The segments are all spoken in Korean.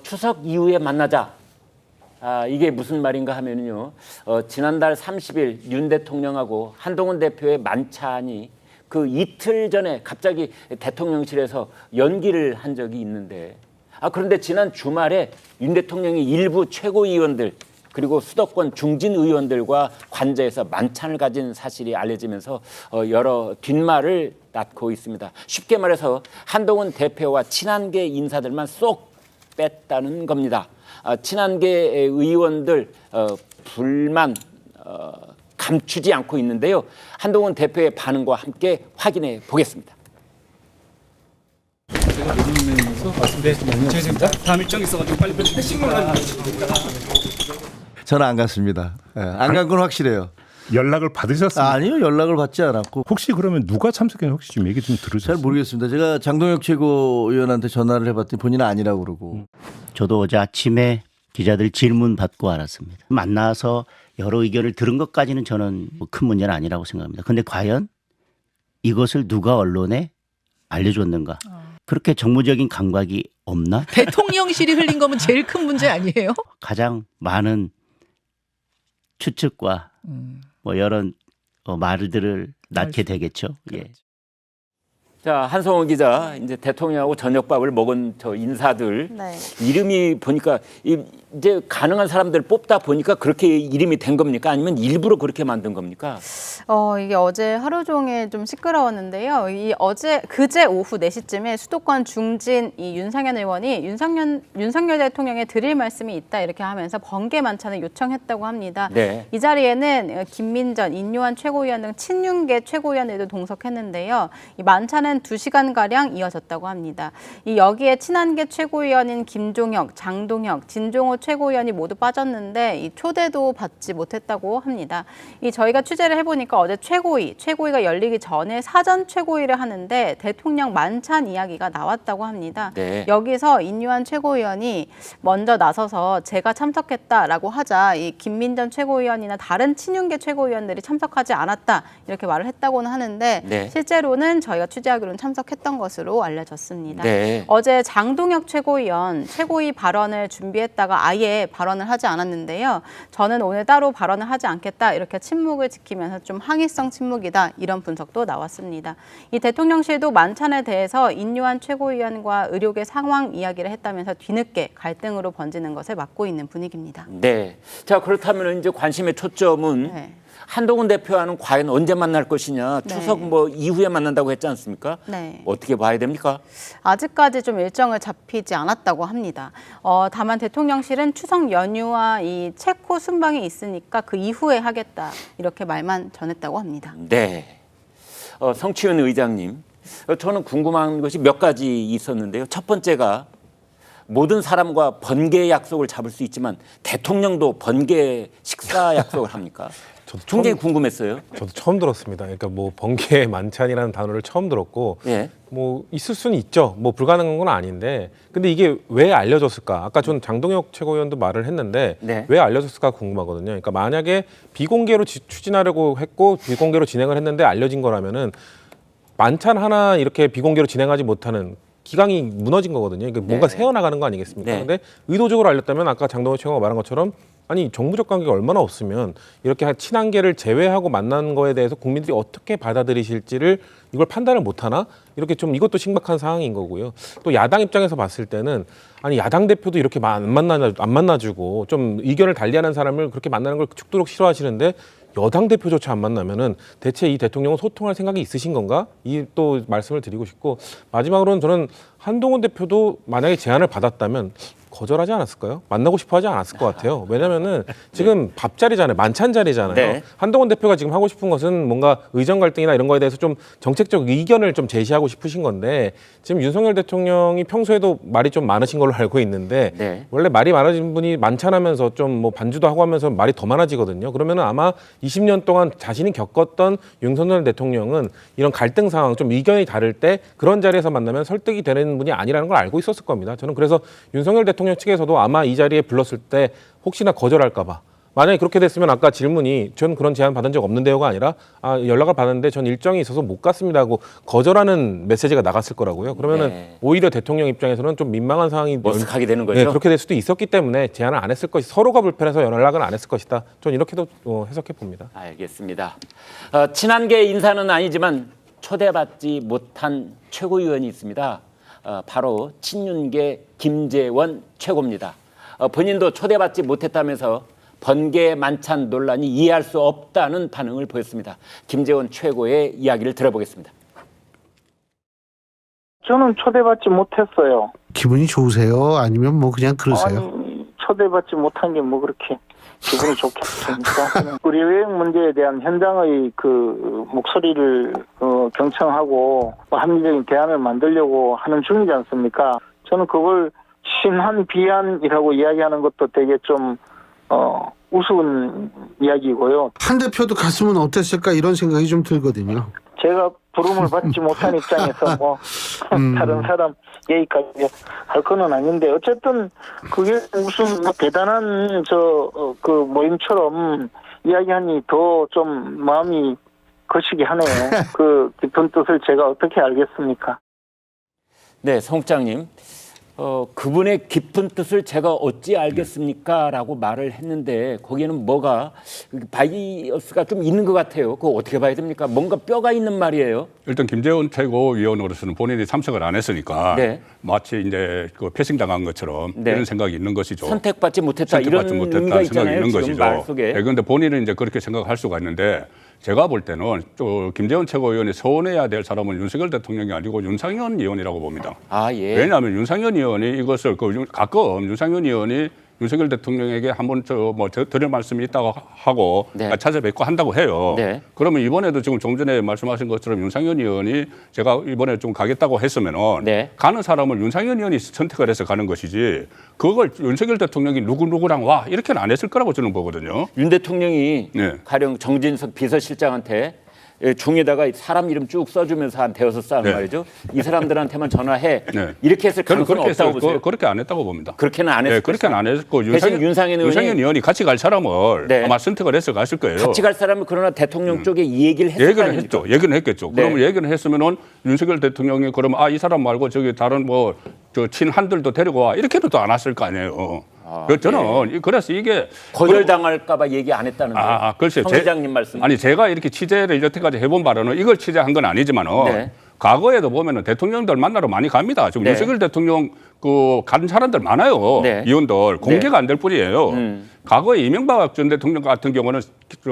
추석 이후에 만나자. 이게 무슨 말인가 하면요. 지난달 30일 윤 대통령하고 한동훈 대표의 만찬이 그 이틀 전에 갑자기 대통령실에서 연기를 한 적이 있는데 그런데 지난 주말에 윤 대통령이 일부 최고위원들 그리고 수도권 중진 의원들과 관저에서 만찬을 가진 사실이 알려지면서 여러 뒷말을 낳고 있습니다. 쉽게 말해서 한동훈 대표와 친한계 인사들만 쏙 뺐다는 겁니다. 친한계 의원들 불만 감추지 않고 있는데요. 한동훈 대표의 반응과 함께 확인해 보겠습니다. 제가 모임에서 말씀드렸습니다. 제가 지금 다음 일정이 있어가지고 빨리 식물을 저는 안 갔습니다. 안 간 건 확실해요. 연락을 받으셨습니까? 아니요, 연락을 받지 않았고. 혹시 그러면 누가 참석했는지 혹시 좀 얘기 좀 들으셨어요? 잘 모르겠습니다. 제가 장동혁 최고위원한테 전화를 해봤더니 본인은 아니라고 그러고. 저도 어제 아침에 기자들 질문 받고 알았습니다. 만나서 여러 의견을 들은 것까지는 저는 큰 문제는 아니라고 생각합니다. 그런데 과연 이것을 누가 언론에 알려줬는가? 그렇게 정무적인 감각이 없나? 대통령실이 흘린 거면 제일 큰 문제 아니에요? 가장 많은 추측과 뭐 여러 말들을 낳게 되겠죠. 예. 자, 한성원 기자, 이제 대통령하고 저녁밥을 먹은 저 인사들 이름이 보니까 이제 가능한 사람들 뽑다 보니까 그렇게 이름이 된 겁니까? 아니면 일부러 그렇게 만든 겁니까? 이게 어제 하루 종일 좀 시끄러웠는데요. 그제 오후 4시쯤에 수도권 중진 이 윤상현 의원이 윤석열 대통령에 드릴 말씀이 있다 이렇게 하면서 번개 만찬을 요청했다고 합니다. 네. 이 자리에는 김민전, 인요한 최고위원 등 친윤계 최고위원들도 동석했는데요. 이 만찬은 2시간가량 이어졌다고 합니다. 여기에 친한계 최고위원인 김종혁, 장동혁, 진종호 최고위원이 모두 빠졌는데 이 초대도 받지 못했다고 합니다. 저희가 취재를 해보니까 어제 최고위가 열리기 전에 사전 최고위를 하는데 대통령 만찬 이야기가 나왔다고 합니다. 네. 여기서 인요한 최고위원이 먼저 나서서 제가 참석했다라고 하자 이 김민전 최고위원이나 다른 친윤계 최고위원들이 참석하지 않았다 이렇게 말을 했다고는 하는데 네. 실제로는 저희가 취재하기로는 참석했던 것으로 알려졌습니다. 네. 어제 장동혁 최고위 발언을 준비했다가 아예 발언을 하지 않았는데요. 저는 오늘 따로 발언을 하지 않겠다 이렇게 침묵을 지키면서 좀 항의성 침묵이다 이런 분석도 나왔습니다. 이 대통령실도 만찬에 대해서 인요한 최고위원과 의료계 상황 이야기를 했다면서 뒤늦게 갈등으로 번지는 것을 막고 있는 분위기입니다. 네. 자, 그렇다면 이제 관심의 초점은 한동훈 대표와는 과연 언제 만날 것이냐. 추석 이후에 만난다고 했지 않습니까? 네. 어떻게 봐야 됩니까? 아직까지 좀 일정을 잡히지 않았다고 합니다. 다만 대통령실은 추석 연휴와 이 체코 순방이 있으니까 그 이후에 하겠다 이렇게 말만 전했다고 합니다. 네. 성취현 의장님, 저는 궁금한 것이 몇 가지 있었는데요. 첫 번째가 모든 사람과 번개 약속을 잡을 수 있지만 대통령도 번개 식사 약속을 합니까? 저도 굉장히 궁금했어요. 저도 처음 들었습니다. 그러니까 뭐 번개 만찬이라는 단어를 처음 들었고, 예. 뭐 있을 수는 있죠. 뭐 불가능한 건 아닌데, 근데 이게 왜 알려졌을까? 아까 전 장동혁 최고위원도 말을 했는데 왜 알려졌을까 궁금하거든요. 그러니까 만약에 비공개로 추진하려고 했고 비공개로 진행을 했는데 알려진 거라면은 만찬 하나 이렇게 비공개로 진행하지 못하는 기강이 무너진 거거든요. 그러니까 뭔가 새어나가는 거 아니겠습니까? 그런데 의도적으로 알렸다면 아까 장동혁 최고가 말한 것처럼 아니 정부적 관계가 얼마나 없으면 이렇게 친한계를 제외하고 만난 거에 대해서 국민들이 어떻게 받아들이실지를 이걸 판단을 못하나? 이렇게 좀 이것도 심각한 상황인 거고요. 또 야당 입장에서 봤을 때는 아니 야당 대표도 이렇게 안 만나주고 좀 의견을 달리하는 사람을 그렇게 만나는 걸 죽도록 싫어하시는데 여당 대표조차 안 만나면은 대체 이 대통령은 소통할 생각이 있으신 건가? 이 또 말씀을 드리고 싶고 마지막으로는 저는 한동훈 대표도 만약에 제안을 받았다면 거절하지 않았을까요? 만나고 싶어 하지 않았을 것 같아요. 왜냐면은 지금 밥자리잖아요. 만찬 자리잖아요. 한동훈 대표가 지금 하고 싶은 것은 뭔가 의정 갈등이나 이런 거에 대해서 좀 정책적 의견을 좀 제시하고 싶으신 건데 지금 윤석열 대통령이 평소에도 말이 좀 많으신 걸로 알고 있는데 원래 말이 많으신 분이 만찬하면서 좀 뭐 반주도 하고 하면서 말이 더 많아지거든요. 그러면은 아마 20년 동안 자신이 겪었던 윤석열 대통령은 이런 갈등 상황, 좀 의견이 다를 때 그런 자리에서 만나면 설득이 되는 분이 아니라는 걸 알고 있었을 겁니다. 저는 그래서 윤석열 대통령 측에서도 아마 이 자리에 불렀을 때 혹시나 거절할까 봐 만약에 그렇게 됐으면 아까 질문이 전 그런 제안 받은 적 없는데요가 아니라 연락을 받았는데 전 일정이 있어서 못 갔습니다 하고 거절하는 메시지가 나갔을 거라고요. 그러면은 네. 오히려 대통령 입장에서는 좀 민망한 상황이 머쓱하게 되는 거죠. 네, 그렇게 될 수도 있었기 때문에 제안을 안 했을 것이 서로가 불편해서 연락을 안 했을 것이다. 전 이렇게도 해석해 봅니다. 알겠습니다. 친한계 인사는 아니지만 초대받지 못한 최고위원이 있습니다. 바로 친윤계 김재원 최고입니다. 본인도 초대받지 못했다면서 번개 만찬 논란이 이해할 수 없다는 반응을 보였습니다. 김재원 최고의 이야기를 들어보겠습니다. 저는 초대받지 못했어요. 기분이 좋으세요? 아니면 뭐 그냥 그러세요? 아니, 초대받지 못한 게 뭐 그렇게 기분이 좋겠습니까? 우리 여행 문제에 대한 현장의 그 목소리를 경청하고 합리적인 대안을 만들려고 하는 중이지 않습니까? 저는 그걸 신한 비한이라고 이야기하는 것도 되게 좀 우스운 이야기고요. 한 대표도 갔으면 어땠을까 이런 생각이 좀 들거든요. 제가 부름을 받지 못한 입장에서 뭐 다른 사람 얘기까지 할 거는 아닌데 어쨌든 그게 무슨 뭐 대단한 그 모임처럼 이야기하니 더 좀 마음이 거시기 하네요. 그 깊은 뜻을 제가 어떻게 알겠습니까? 네, 성국장님. 그분의 깊은 뜻을 제가 어찌 알겠습니까? 라고 말을 했는데 거기에는 뭐가 바이어스가 좀 있는 것 같아요. 그거 어떻게 봐야 됩니까? 뭔가 뼈가 있는 말이에요. 일단 김재원 최고위원으로서는 본인이 참석을 안 했으니까 네. 마치 이제 그 패싱당한 것처럼 네. 이런 생각이 있는 것이죠. 선택받지 못했다 선택받지 이런 못했다는 의미가 생각이 있잖아요. 있는 지금 것이죠. 말 속에. 그런데 본인은 이제 그렇게 생각할 수가 있는데 제가 볼 때는 또 김재원 최고위원이 서운해야 될 사람은 윤석열 대통령이 아니고 윤상현 의원이라고 봅니다. 아, 예. 왜냐하면 윤상현 의원이 이것을 가끔 윤상현 의원이 윤석열 대통령에게 한번 드릴 말씀이 있다고 하고 네. 찾아뵙고 한다고 해요. 네. 그러면 이번에도 지금 좀 전에 말씀하신 것처럼 윤상현 의원이 제가 이번에 좀 가겠다고 했으면은 네. 가는 사람을 윤상현 의원이 선택을 해서 가는 것이지 그걸 윤석열 대통령이 누구랑 와 이렇게는 안 했을 거라고 저는 보거든요. 윤 대통령이 네. 가령 정진석 비서실장한테 중에다가 사람 이름 쭉 써주면서 한 대여섯 사람 네. 말이죠. 이 사람들한테만 전화해. 네. 이렇게 했을 저는 가능성은 그렇게 없다고 보세요. 그렇게 안 했다고 봅니다. 그렇게는 안 했을 네, 그렇게는 안 했고 대신 윤상현 의원이 같이 갈 사람을 네. 아마 선택을 해서 갔을 거예요. 같이 갈 사람은 그러나 대통령 쪽에 이 얘기를 했을 거 아닙니까? 얘기는 했겠죠. 네. 그러면 얘기는 했으면은 윤석열 대통령이 그러면 이 사람 말고 저기 다른 저 친한들도 데리고 와 이렇게도 또 안 왔을 거 아니에요. 저는 그래서 이게 거절당할까봐 얘기 안 했다는데. 글쎄요. 성 기장님 말씀. 아니 제가 이렇게 취재를 여태까지 해본 바로는 이걸 취재한 건 아니지만은 네. 과거에도 보면은 대통령들 만나러 많이 갑니다. 지금 네. 윤석열 대통령 간 사람들 많아요. 네. 의원들 공개가 안 될 뿐이에요. 과거에 이명박 전 대통령 같은 경우는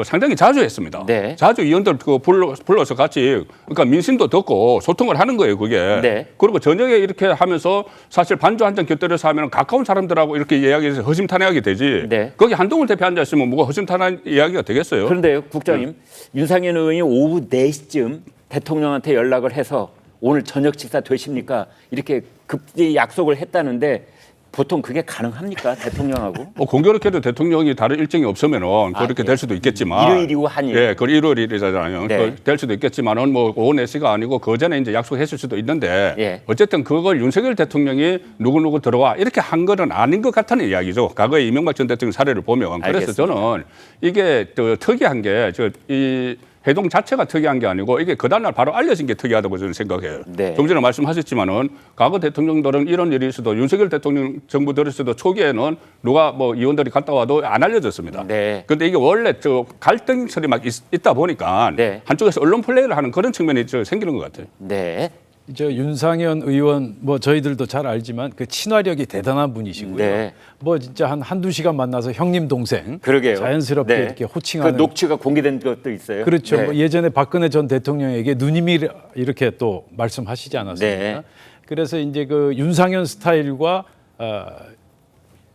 상당히 자주 했습니다. 네. 자주 의원들 불러서 같이 그러니까 민심도 듣고 소통을 하는 거예요, 그게. 네. 그리고 저녁에 이렇게 하면서 사실 반주 한 잔 곁들여서 하면 가까운 사람들하고 이렇게 이야기해서 허심탄회하게 되지. 네. 거기 한동훈 대표 앉아 있으면 뭐가 허심탄회한 이야기가 되겠어요? 그런데요, 국장님. 윤상현 의원이 오후 4시쯤 대통령한테 연락을 해서 오늘 저녁 식사 되십니까? 이렇게 급히 약속을 했다는데 보통 그게 가능합니까? 대통령하고? 공교롭게도 대통령이 다른 일정이 없으면은 그렇게 예. 될 수도 있겠지만. 일요일이고 한일. 예, 그 일요일이잖아요. 네. 될 수도 있겠지만은 뭐 오후 4시가 아니고 그 전에 이제 약속했을 수도 있는데. 예. 어쨌든 그걸 윤석열 대통령이 누구누구 들어와 이렇게 한 거는 아닌 것 같다는 이야기죠. 과거에 이명박 전 대통령 사례를 보면. 그래서 알겠습니다. 저는 이게 또 특이한 게 이 해동 자체가 특이한 게 아니고 이게 그 다음날 바로 알려진 게 특이하다고 저는 생각해요. 네. 좀 전에 말씀하셨지만은 과거 대통령들은 이런 일이 있어도 윤석열 대통령 정부 들었어도 초기에는 누가 의원들이 갔다 와도 안 알려졌습니다. 네. 그런데 이게 원래 갈등설이 막 있다 보니까 네. 한쪽에서 언론 플레이를 하는 그런 측면이 생기는 것 같아요. 네. 윤상현 의원 저희들도 잘 알지만 그 친화력이 대단한 분이시고요. 네. 진짜 한두 시간 만나서 형님 동생 그러게요. 자연스럽게 네. 이렇게 호칭하는 그 녹취가 공개된 것도 있어요. 그렇죠. 네. 예전에 박근혜 전 대통령에게 누님이 이렇게 또 말씀하시지 않았습니까? 네. 그래서 이제 그 윤상현 스타일과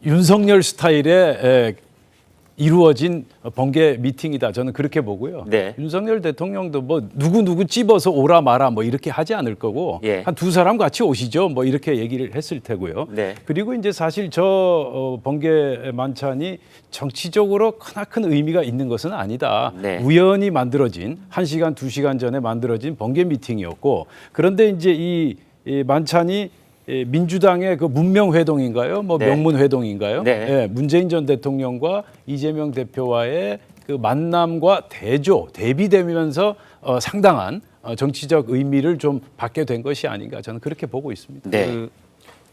윤석열 스타일의 이루어진 번개 미팅이다. 저는 그렇게 보고요. 네. 윤석열 대통령도 누구 찝어서 오라 마라 이렇게 하지 않을 거고 예. 한 두 사람 같이 오시죠. 이렇게 얘기를 했을 테고요. 네. 그리고 이제 사실 저 번개 만찬이 정치적으로 크나큰 의미가 있는 것은 아니다. 네. 우연히 만들어진 1시간, 2시간 전에 만들어진 번개 미팅이었고 그런데 이제 이 만찬이 민주당의 그 문명회동인가요? 뭐 네. 명문회동인가요? 네. 예, 문재인 전 대통령과 이재명 대표와의 그 만남과 대비되면서 상당한 정치적 의미를 좀 받게 된 것이 아닌가 저는 그렇게 보고 있습니다. 네.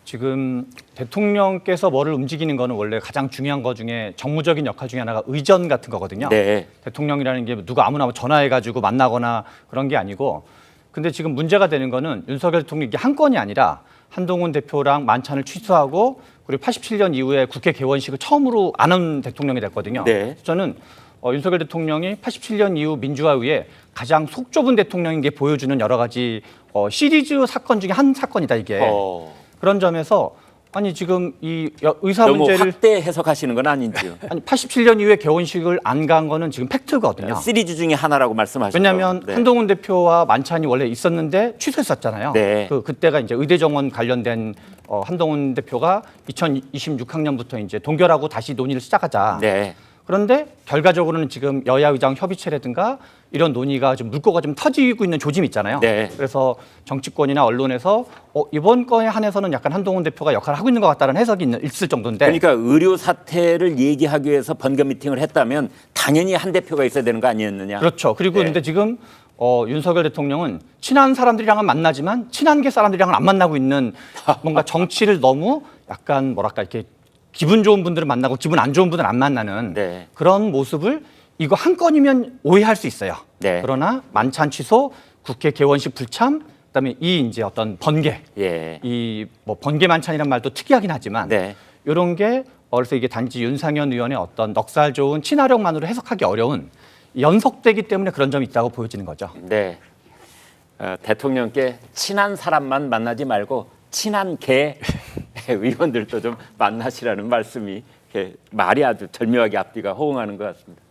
지금 대통령께서 뭐를 움직이는 거는 원래 가장 중요한 것 중에 정무적인 역할 중에 하나가 의전 같은 거거든요. 네. 대통령이라는 게 누가 아무나 전화해가지고 만나거나 그런 게 아니고, 근데 지금 문제가 되는 거는 윤석열 대통령이 이게 한 건이 아니라 한동훈 대표랑 만찬을 취소하고 그리고 87년 이후에 국회 개원식을 처음으로 안 한 대통령이 됐거든요. 네. 저는 윤석열 대통령이 87년 이후 민주화위에 가장 속 좁은 대통령인 게 보여주는 여러 가지 시리즈 사건 중에 한 사건이다 이게. 그런 점에서 아니 지금 이 의사 너무 문제를 확대 해석하시는 건 아닌지요? 아니 87년 이후에 개원식을 안 간 거는 지금 팩트거든요. 시리즈 중에 하나라고 말씀하셨죠. 왜냐하면 네. 한동훈 대표와 만찬이 원래 있었는데 취소했었잖아요. 네. 그때가 이제 의대 정원 관련된 한동훈 대표가 2026학년부터 이제 동결하고 다시 논의를 시작하자. 네. 그런데 결과적으로는 지금 여야 의장 협의체라든가 이런 논의가 좀 물꼬가 좀 터지고 있는 조짐이 있잖아요. 네. 그래서 정치권이나 언론에서 이번 건에 한해서는 약간 한동훈 대표가 역할을 하고 있는 것 같다는 해석이 있을 정도인데. 그러니까 의료 사태를 얘기하기 위해서 번개 미팅을 했다면 당연히 한 대표가 있어야 되는 거 아니었느냐? 그렇죠. 그리고 네. 근데 지금 윤석열 대통령은 친한 사람들이랑은 만나지만 친한 게 사람들이랑은 안 만나고 있는 뭔가 정치를 너무 약간 뭐랄까 이렇게 기분 좋은 분들은 만나고 기분 안 좋은 분들은 안 만나는 네. 그런 모습을 이거 한 건이면 오해할 수 있어요. 네. 그러나 만찬 취소, 국회 개원식 불참, 그다음에 이 이제 어떤 번개, 예. 이 뭐 번개 만찬이란 말도 특이하긴 하지만 네. 이런 게 그래서 이게 단지 윤상현 의원의 어떤 넉살 좋은 친화력만으로 해석하기 어려운 연속되기 때문에 그런 점이 있다고 보여지는 거죠. 네. 대통령께 친한 사람만 만나지 말고 친한 개 의원들도 좀 만나시라는 말씀이 말이 아주 절묘하게 앞뒤가 호응하는 것 같습니다.